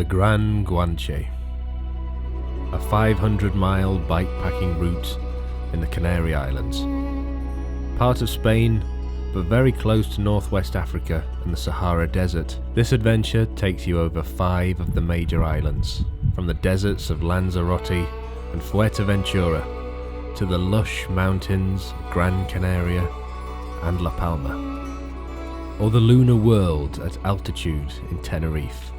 the Gran Guanche, a 500-mile bikepacking route in the Canary Islands. Part of Spain, but very close to northwest Africa and the Sahara Desert. This adventure takes you over 5 of the major islands, from the deserts of Lanzarote and Fuerteventura to the lush mountains of Gran Canaria and La Palma, or the lunar world at altitude in Tenerife.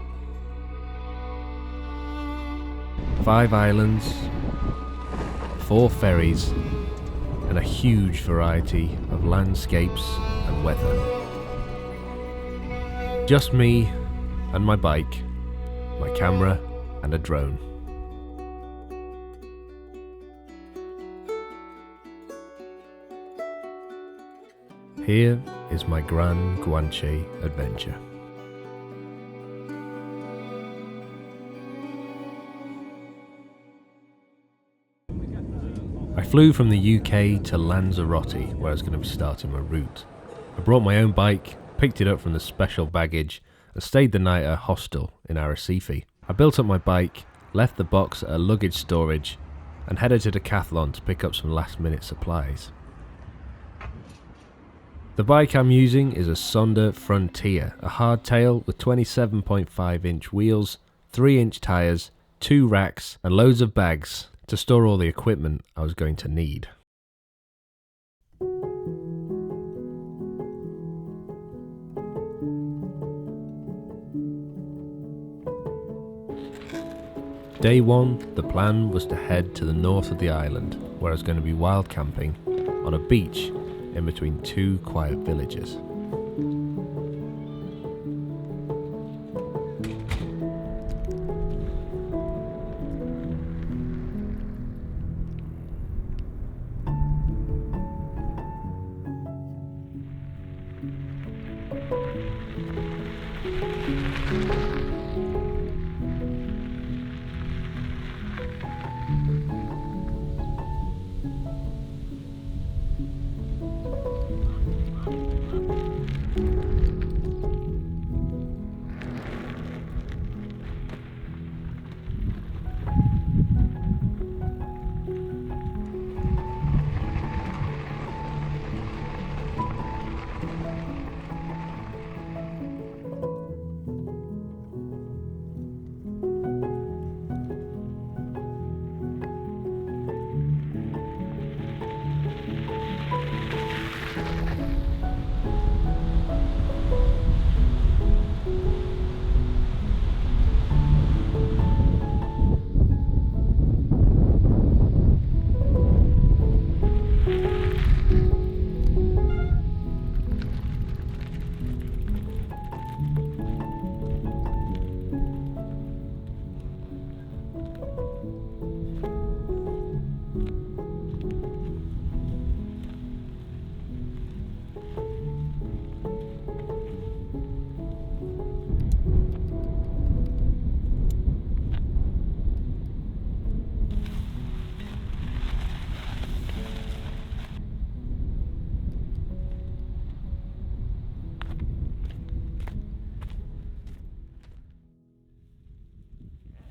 5 islands, 4 ferries, and a huge variety of landscapes and weather. Just me and my bike, my camera and a drone. Here is my Gran Guanche adventure. I flew from the UK to Lanzarote, where I was going to be starting my route. I brought my own bike, picked it up from the special baggage, and stayed the night at a hostel in Arrecife. I built up my bike, left the box at a luggage storage, and headed to Decathlon to pick up some last-minute supplies. The bike I'm using is a Sonda Frontier, a hardtail with 27.5-inch wheels, 3-inch tyres, 2 racks, and loads of bags to store all the equipment I was going to need. Day 1, the plan was to head to the north of the island, where I was going to be wild camping on a beach in between 2 quiet villages.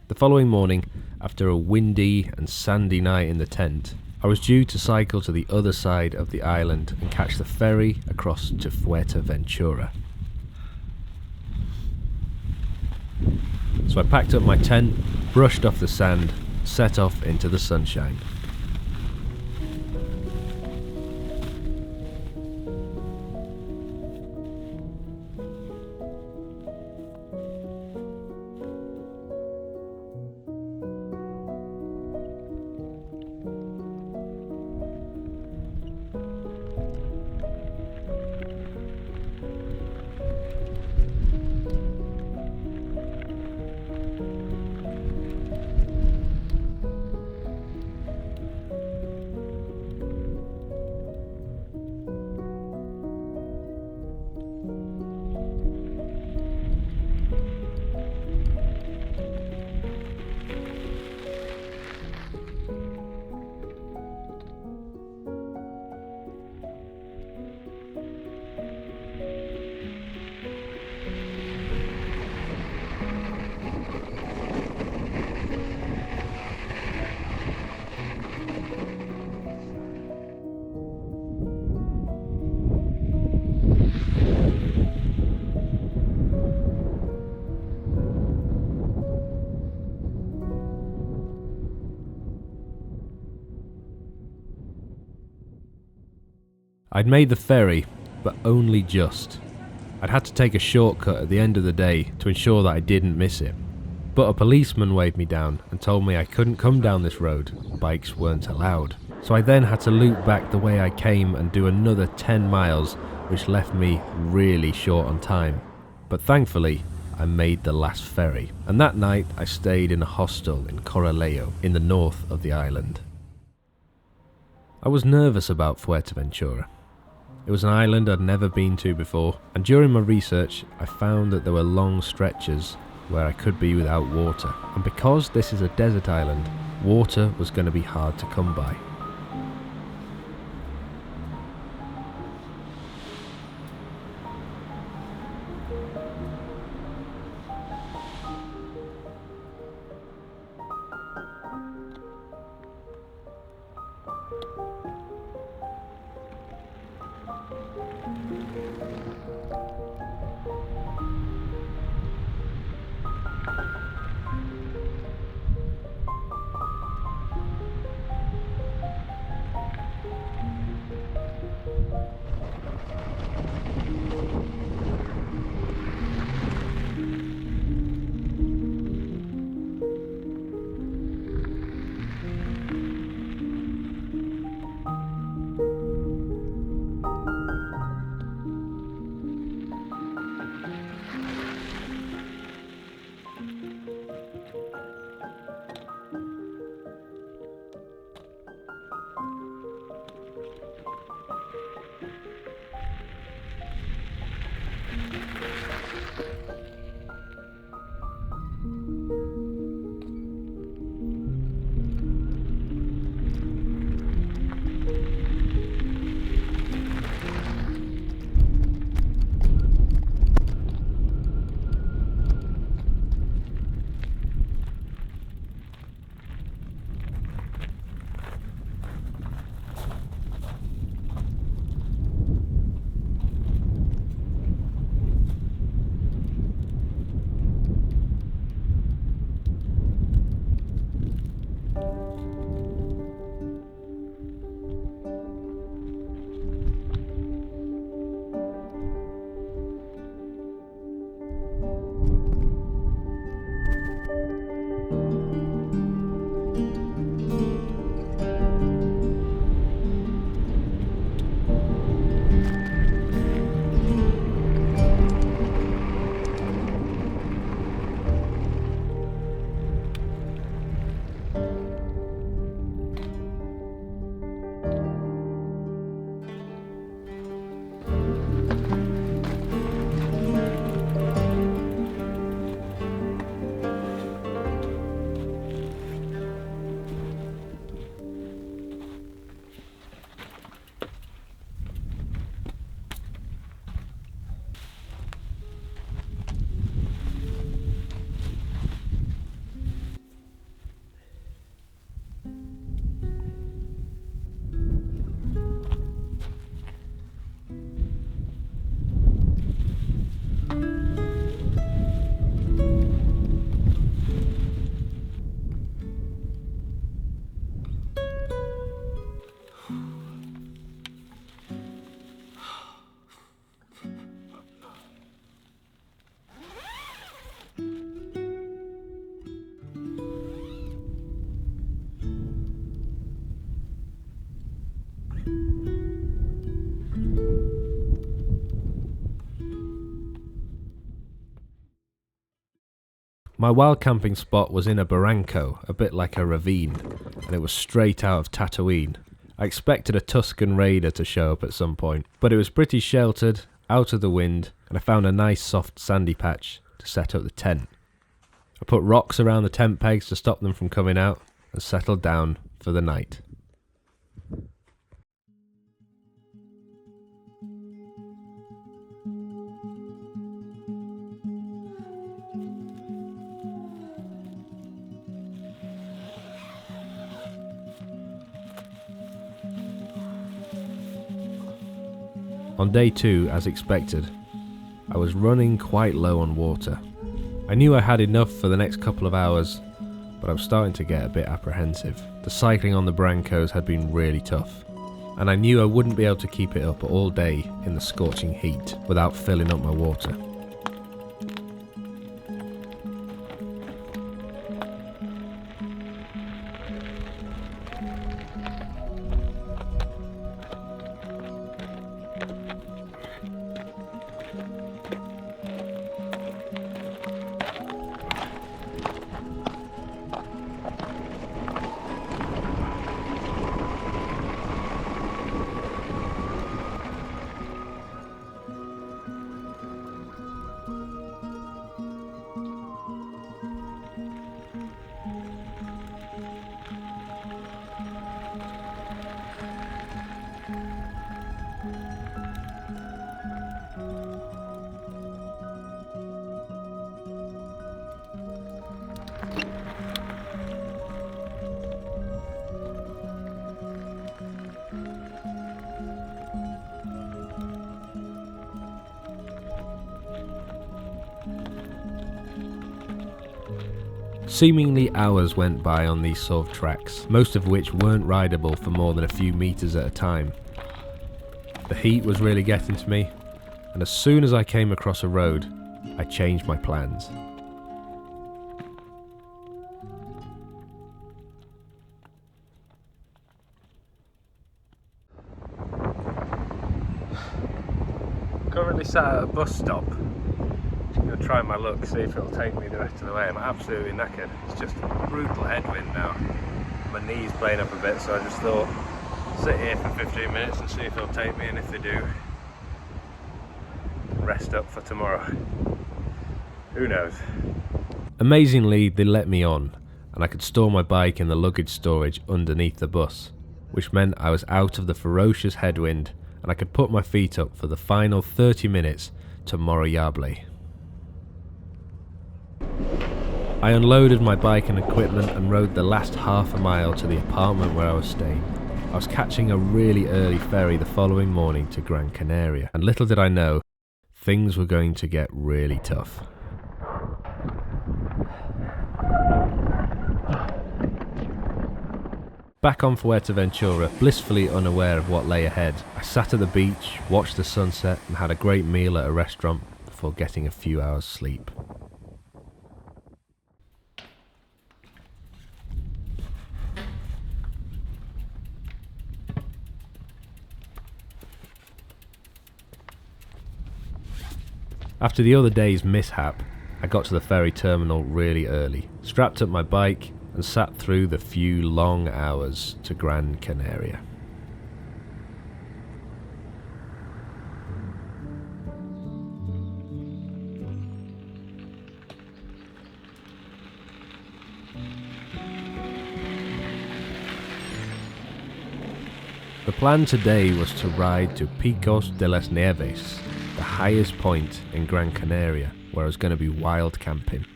The following morning, after a windy and sandy night in the tent, I was due to cycle to the other side of the island and catch the ferry across to Fuerteventura. So I packed up my tent, brushed off the sand, set off into the sunshine. I'd made the ferry, but only just. I'd had to take a shortcut at the end of the day to ensure that I didn't miss it. But a policeman waved me down and told me I couldn't come down this road, bikes weren't allowed. So I then had to loop back the way I came and do another 10 miles, which left me really short on time. But thankfully, I made the last ferry, and that night I stayed in a hostel in Corralejo, in the north of the island. I was nervous about Fuerteventura. It was an island I'd never been to before, and during my research I found that there were long stretches where I could be without water, and because this is a desert island, water was going to be hard to come by. My wild camping spot was in a barranco, a bit like a ravine, and it was straight out of Tatooine. I expected a Tusken Raider to show up at some point, but it was pretty sheltered, out of the wind, and I found a nice soft sandy patch to set up the tent. I put rocks around the tent pegs to stop them from coming out, and settled down for the night. On day 2, as expected, I was running quite low on water. I knew I had enough for the next couple of hours, but I was starting to get a bit apprehensive. The cycling on the barrancos had been really tough. and I knew I wouldn't be able to keep it up all day in the scorching heat without filling up my water. Seemingly hours went by on these sort of tracks, most of which weren't rideable for more than a few meters at a time. The heat was really getting to me, and as soon as I came across a road, I changed my plans. Currently sat at a bus stop. I'm going to try my luck, see if it'll take me the rest of the way. I'm absolutely knackered. It's just a brutal headwind now. My knee's playing up a bit, so I just thought, sit here for 15 minutes and see if it'll take me, and if they do, rest up for tomorrow. Who knows? Amazingly, they let me on, and I could store my bike in the luggage storage underneath the bus, which meant I was out of the ferocious headwind, and I could put my feet up for the final 30 minutes to Morayable. I unloaded my bike and equipment and rode the last half a mile to the apartment where I was staying. I was catching a really early ferry the following morning to Gran Canaria, and little did I know, things were going to get really tough. Back on Fuerteventura, blissfully unaware of what lay ahead, I sat at the beach, watched the sunset, and had a great meal at a restaurant before getting a few hours sleep. After the other day's mishap, I got to the ferry terminal really early, strapped up my bike, and sat through the few long hours to Gran Canaria. The plan today was to ride to Picos de las Nieves, the highest point in Gran Canaria, where I was going to be wild camping.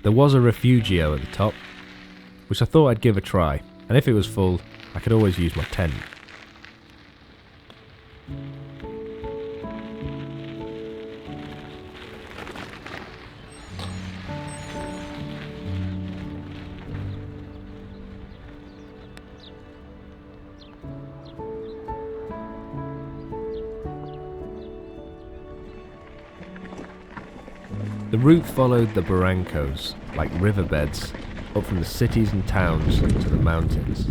There was a refugio at the top, which I thought I'd give a try, and if it was full, I could always use my tent. The route followed the barrancos, like riverbeds, up from the cities and towns to the mountains.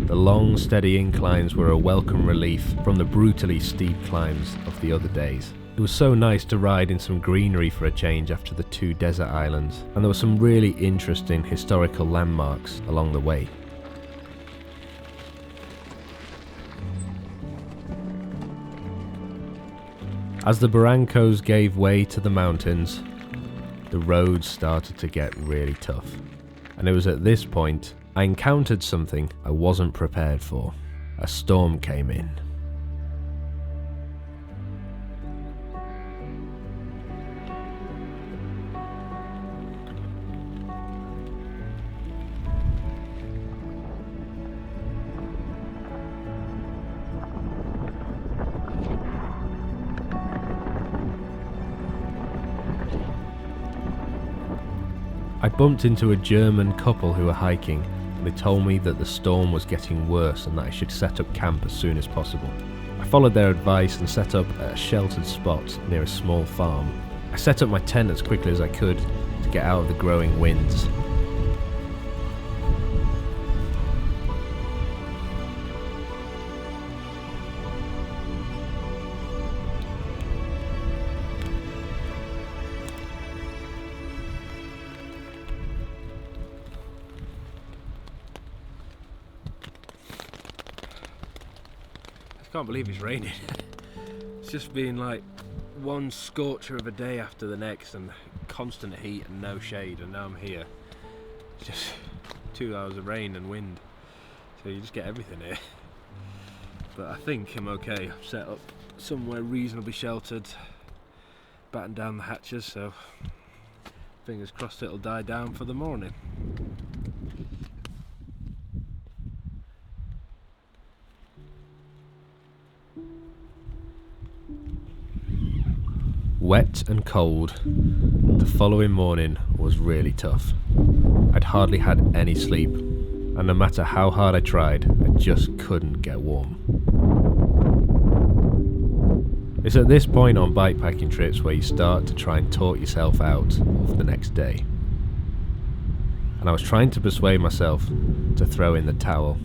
The long, steady inclines were a welcome relief from the brutally steep climbs of the other days. It was so nice to ride in some greenery for a change after the 2 desert islands, and there were some really interesting historical landmarks along the way. As the barrancos gave way to the mountains, the roads started to get really tough. And it was at this point I encountered something I wasn't prepared for. A storm came in. I bumped into a German couple who were hiking, and and they told me that the storm was getting worse and that I should set up camp as soon as possible. I followed their advice and set up at a sheltered spot near a small farm. I set up my tent as quickly as I could to get out of the growing winds. I can't believe it's raining. It's just been like one scorcher of a day after the next and constant heat and no shade, and now I'm here. It's just 2 hours of rain and wind, so you just get everything here. But I think I'm okay. I've set up somewhere reasonably sheltered, battened down the hatches, so fingers crossed it'll die down for the morning. Wet and cold, the following morning was really tough. I'd hardly had any sleep, and no matter how hard I tried, I just couldn't get warm. It's at this point on bikepacking trips where you start to try and talk yourself out for the next day. And I was trying to persuade myself to throw in the towel.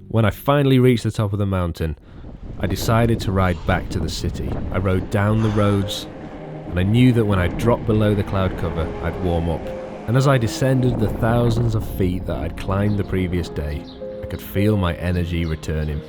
When I finally reached the top of the mountain, I decided to ride back to the city. I rode down the roads, and I knew that when I dropped below the cloud cover, I'd warm up. And as I descended the thousands of feet that I'd climbed the previous day, I could feel my energy returning.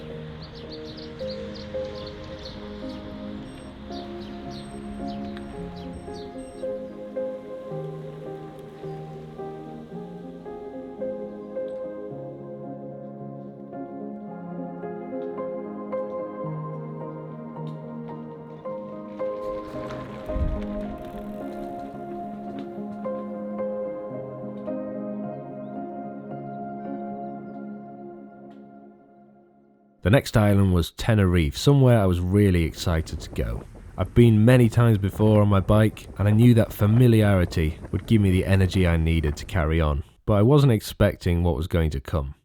The next island was Tenerife, somewhere I was really excited to go. I've been many times before on my bike, and I knew that familiarity would give me the energy I needed to carry on, but I wasn't expecting what was going to come.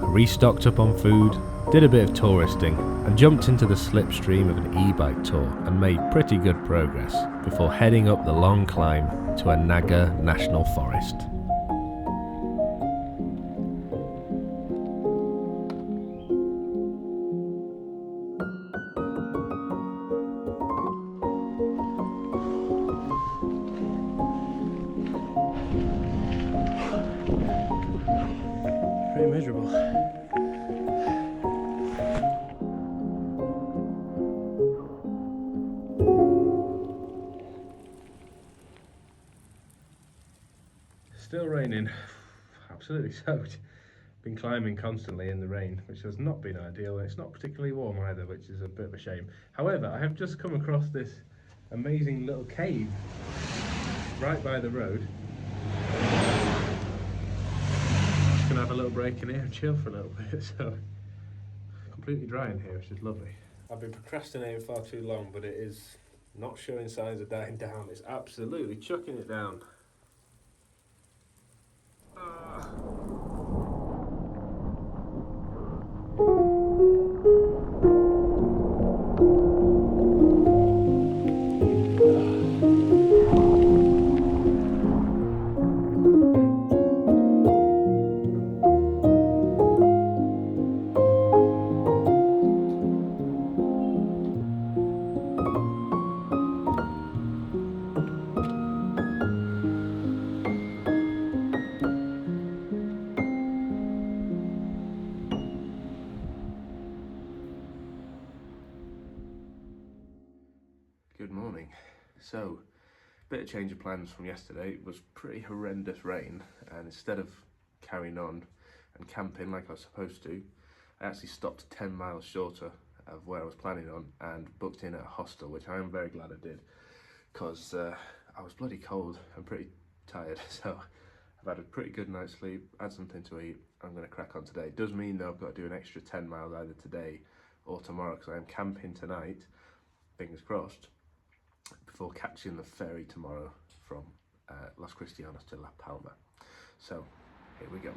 I restocked up on food, did a bit of touristing, and jumped into the slipstream of an e-bike tour and made pretty good progress before heading up the long climb to Naga National Forest. Pretty miserable. Still raining, absolutely soaked. Been climbing constantly in the rain, which has not been ideal, and it's not particularly warm either, which is a bit of a shame. However, I have just come across this amazing little cave right by the road. Just gonna have a little break in here and chill for a little bit. So completely dry in here, which is lovely. I've been procrastinating far too long, but it is not showing signs of dying down. It's absolutely chucking it down. So, bit of change of plans from yesterday. It was pretty horrendous rain, and instead of carrying on and camping like I was supposed to, I actually stopped 10 miles shorter of where I was planning on and booked in at a hostel, which I am very glad I did, because I was bloody cold and pretty tired. So I've had a pretty good night's sleep, had something to eat. I'm going to crack on today. It does mean though I've got to do an extra 10 miles either today or tomorrow, because I am camping tonight, fingers crossed, before catching the ferry tomorrow from Las Cristianas to La Palma. So here we go.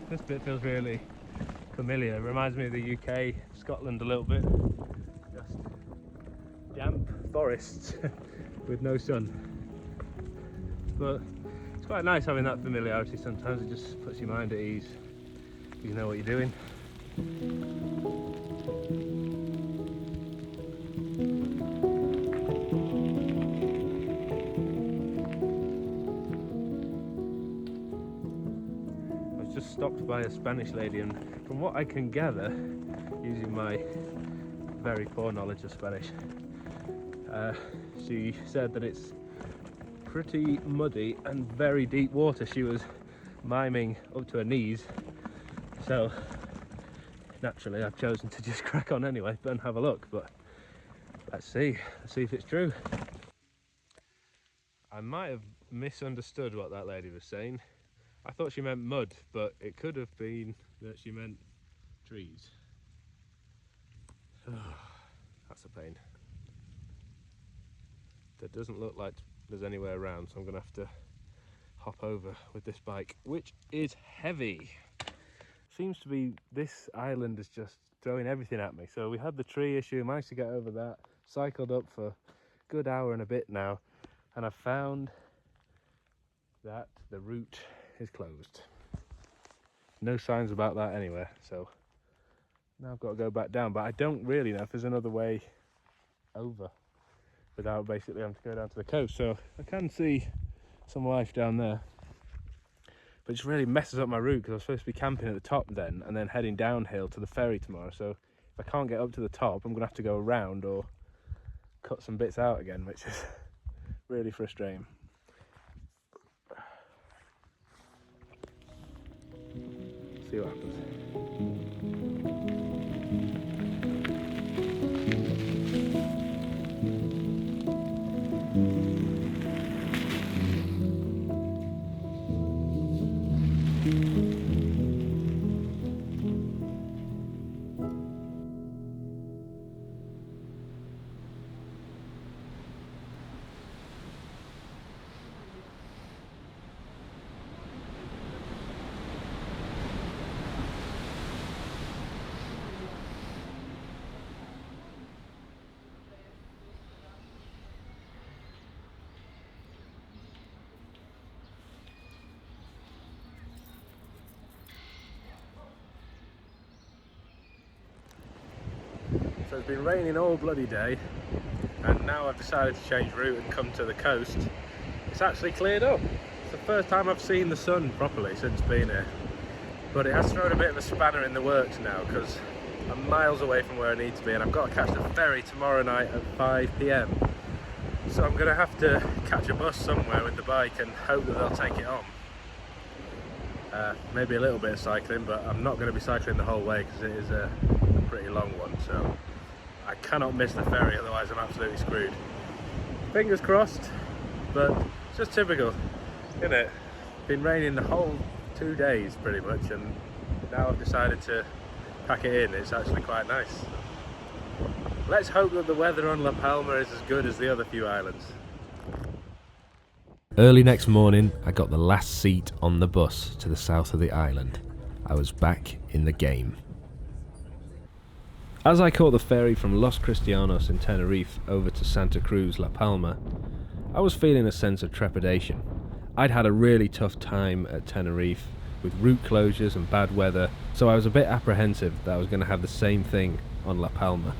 This bit feels really familiar. It reminds me of the UK, Scotland a little bit. Just damp forests with no sun. But it's quite nice having that familiarity sometimes. It just puts your mind at ease. You know what you're doing. Just stopped by a Spanish lady, and from what I can gather, using my very poor knowledge of Spanish, she said that it's pretty muddy and very deep water. She was miming up to her knees, so naturally I've chosen to just crack on anyway and have a look. But let's see if it's true. I might have misunderstood what that lady was saying. I thought she meant mud, but it could have been that she meant trees. Oh, that's a pain. There doesn't look like there's anywhere around, so I'm going to have to hop over with this bike, which is heavy. Seems to be this island is just throwing everything at me. So we had the tree issue, managed to get over that, cycled up for a good hour and a bit now, and I've found that the route is closed. No signs about that anywhere, so now I've got to go back down, but I don't really know if there's another way over without basically having to go down to the coast. So I can see some life down there, but it just really messes up my route, because I was supposed to be camping at the top then and then heading downhill to the ferry tomorrow. So if I can't get up to the top, I'm gonna have to go around or cut some bits out again, which is really frustrating. See what happens. So it's been raining all bloody day, and now I've decided to change route and come to the coast. It's actually cleared up. It's the first time I've seen the sun properly since being here. But it has thrown a bit of a spanner in the works now, because I'm miles away from where I need to be, and I've got to catch the ferry tomorrow night at 5 PM. So I'm going to have to catch a bus somewhere with the bike and hope that they'll take it on. Maybe a little bit of cycling, but I'm not going to be cycling the whole way because it is a pretty long one. So I cannot miss the ferry, otherwise I'm absolutely screwed. Fingers crossed, but it's just typical, isn't it? Been raining the whole 2 days pretty much, and now I've decided to pack it in. It's actually quite nice. Let's hope that the weather on La Palma is as good as the other few islands. Early next morning, I got the last seat on the bus to the south of the island. I was back in the game. As I caught the ferry from Los Cristianos in Tenerife over to Santa Cruz, La Palma, I was feeling a sense of trepidation. I'd had a really tough time at Tenerife with route closures and bad weather, so I was a bit apprehensive that I was going to have the same thing on La Palma.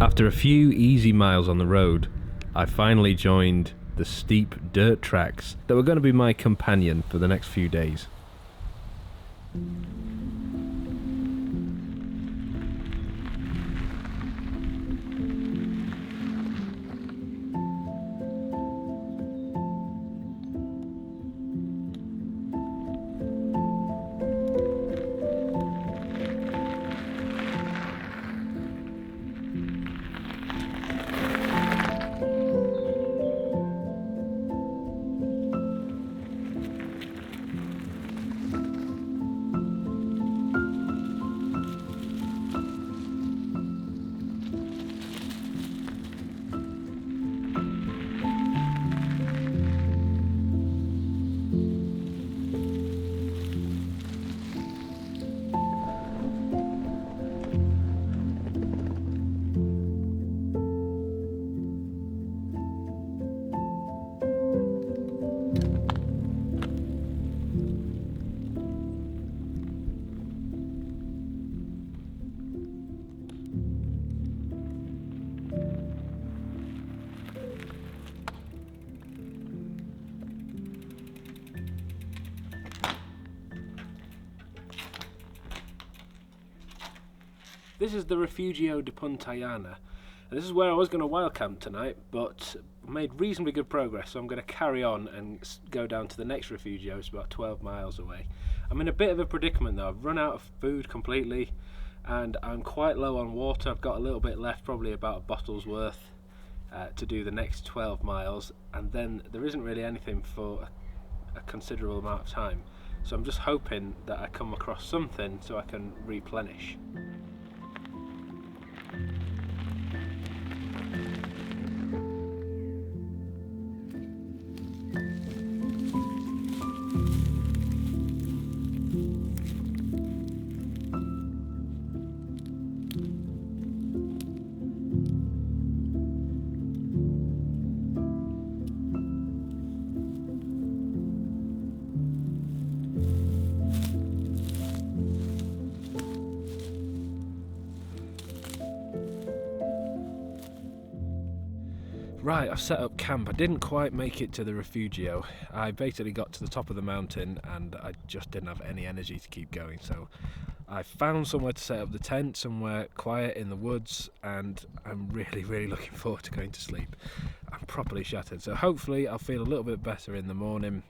After a few easy miles on the road, I finally joined the steep dirt tracks that were going to be my companion for the next few days. This is the Refugio de Puntallana. This is where I was going to wild camp tonight, but made reasonably good progress, so I'm going to carry on and go down to the next Refugio. It's about 12 miles away. I'm in a bit of a predicament though. I've run out of food completely and I'm quite low on water. I've got a little bit left, probably about a bottle's worth to do the next 12 miles, and then there isn't really anything for a considerable amount of time. So I'm just hoping that I come across something so I can replenish. Right, I've set up camp. I didn't quite make it to the Refugio. I basically got to the top of the mountain and I just didn't have any energy to keep going, so I found somewhere to set up the tent, somewhere quiet in the woods, and I'm really looking forward to going to sleep. I'm properly shattered, so hopefully I'll feel a little bit better in the morning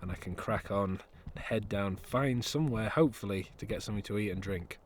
and I can crack on, head down, find somewhere hopefully to get something to eat and drink.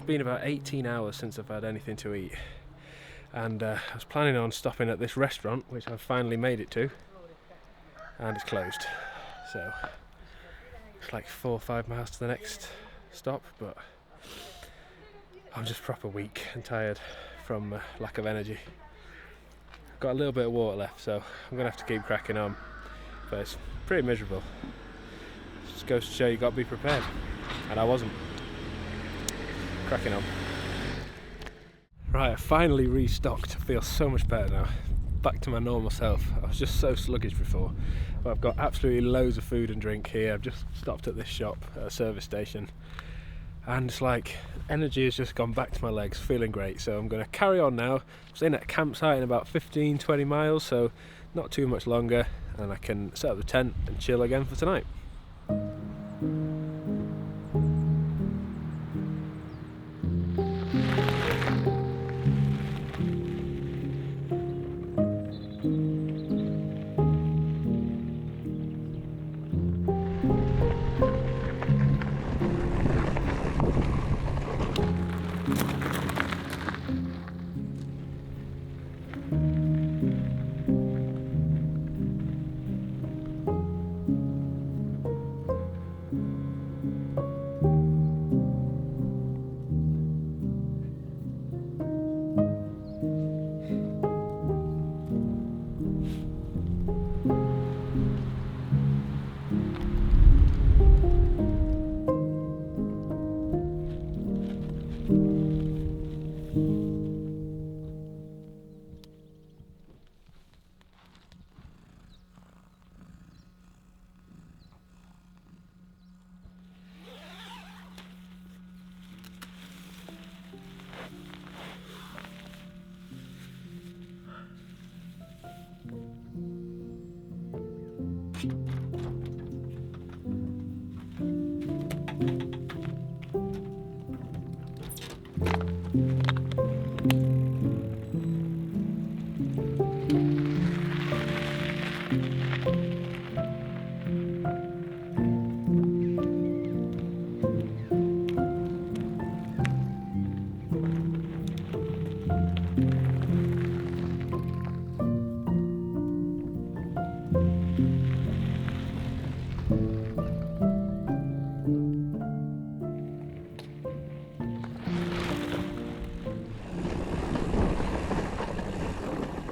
been about 18 hours since I've had anything to eat, and I was planning on stopping at this restaurant, which I've finally made it to, and it's closed. So it's like 4 or 5 miles to the next stop, but I'm just proper weak and tired from lack of energy. Got a little bit of water left, so I'm gonna have to keep cracking on, but it's pretty miserable. Just goes to show you got to be prepared, and I wasn't. Cracking on. Right, I finally restocked. I feel so much better now. Back to my normal self. I was just so sluggish before, but I've got absolutely loads of food and drink here. I've just stopped at this shop at a service station, and it's like energy has just gone back to my legs, feeling great. So I'm going to carry on now. I'm staying at a campsite in about 15-20 miles, so not too much longer, and I can set up the tent and chill again for tonight.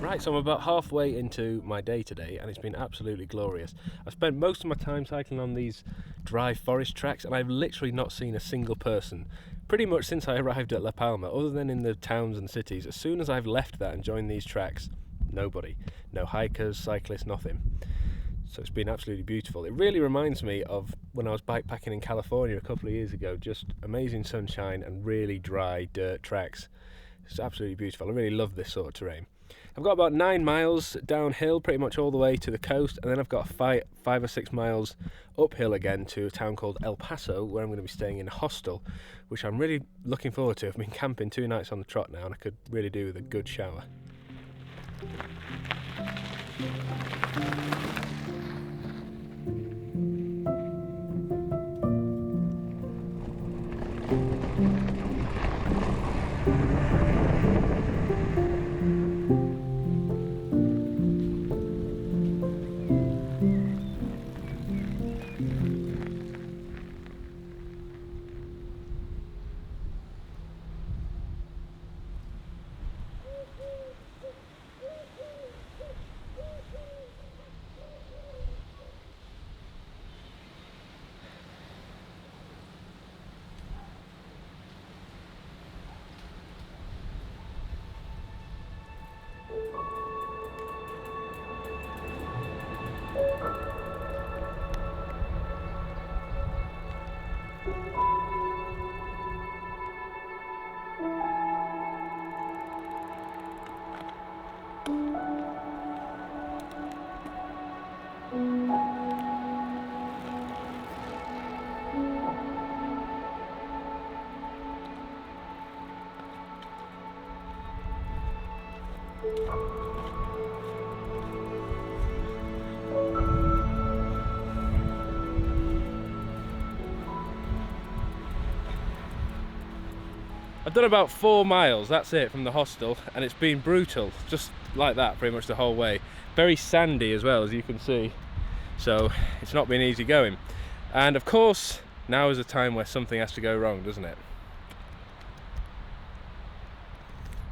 Right, so I'm about halfway into my day today, and it's been absolutely glorious. I've spent most of my time cycling on these dry forest tracks, and I've literally not seen a single person pretty much since I arrived at La Palma, other than in the towns and cities. As soon as I've left that and joined these tracks, nobody. No hikers, cyclists, nothing. So it's been absolutely beautiful. It really reminds me of when I was bikepacking in California a couple of years ago. Just amazing sunshine and really dry dirt tracks. It's absolutely beautiful. I really love this sort of terrain. I've got about 9 miles downhill, pretty much all the way to the coast, and then I've got 5 or 6 miles uphill again to a town called El Paso, where I'm going to be staying in a hostel, which I'm really looking forward to. I've been camping 2 nights on the trot now, and I could really do with a good shower. I've done about 4 miles, that's it, from the hostel, and it's been brutal, just like that pretty much the whole way. Very sandy as well, as you can see, so it's not been easy going. And of course, now is a time where something has to go wrong, doesn't it?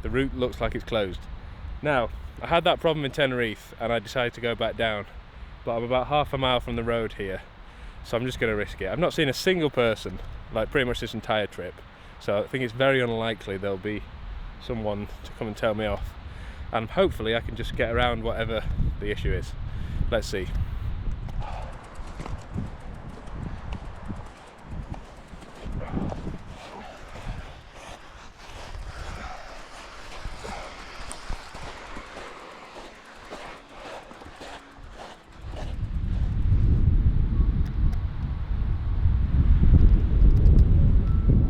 The route looks like it's closed. Now, I had that problem in Tenerife and I decided to go back down, but I'm about half a mile from the road here, so I'm just going to risk it. I've not seen a single person, like pretty much this entire trip, so I think it's very unlikely there'll be someone to come and tell me off, and hopefully I can just get around whatever the issue is. Let's see.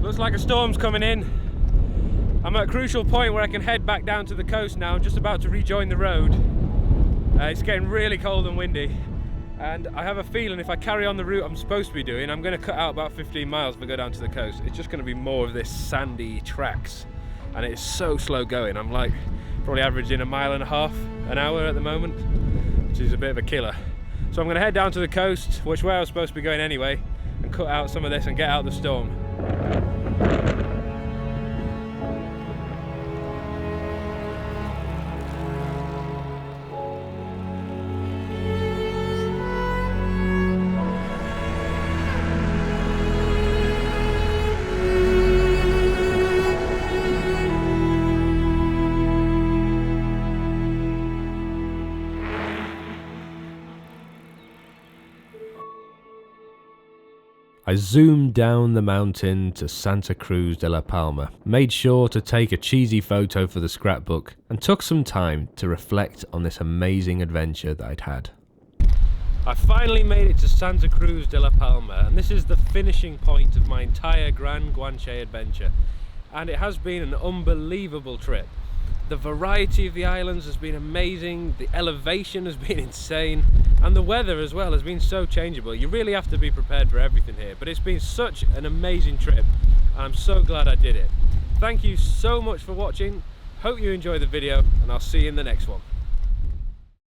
Looks like a storm's coming in. I'm at a crucial point where I can head back down to the coast now. I'm just about to rejoin the road. It's getting really cold and windy, and I have a feeling if I carry on the route I'm supposed to be doing, I'm going to cut out about 15 miles if I go down to the coast. It's just going to be more of this sandy tracks, and it's so slow going. I'm like probably averaging 1.5 miles an hour at the moment, which is a bit of a killer. So I'm going to head down to the coast, which way I was supposed to be going anyway, and cut out some of this and get out the storm. I zoomed down the mountain to Santa Cruz de la Palma, made sure to take a cheesy photo for the scrapbook, and took some time to reflect on this amazing adventure that I'd had. I finally made it to Santa Cruz de la Palma, and this is the finishing point of my entire Gran Guanche adventure, and it has been an unbelievable trip. The variety of the islands has been amazing, the elevation has been insane, and the weather as well has been so changeable. You really have to be prepared for everything here, but it's been such an amazing trip, and I'm so glad I did it. Thank you so much for watching, hope you enjoyed the video, and I'll see you in the next one.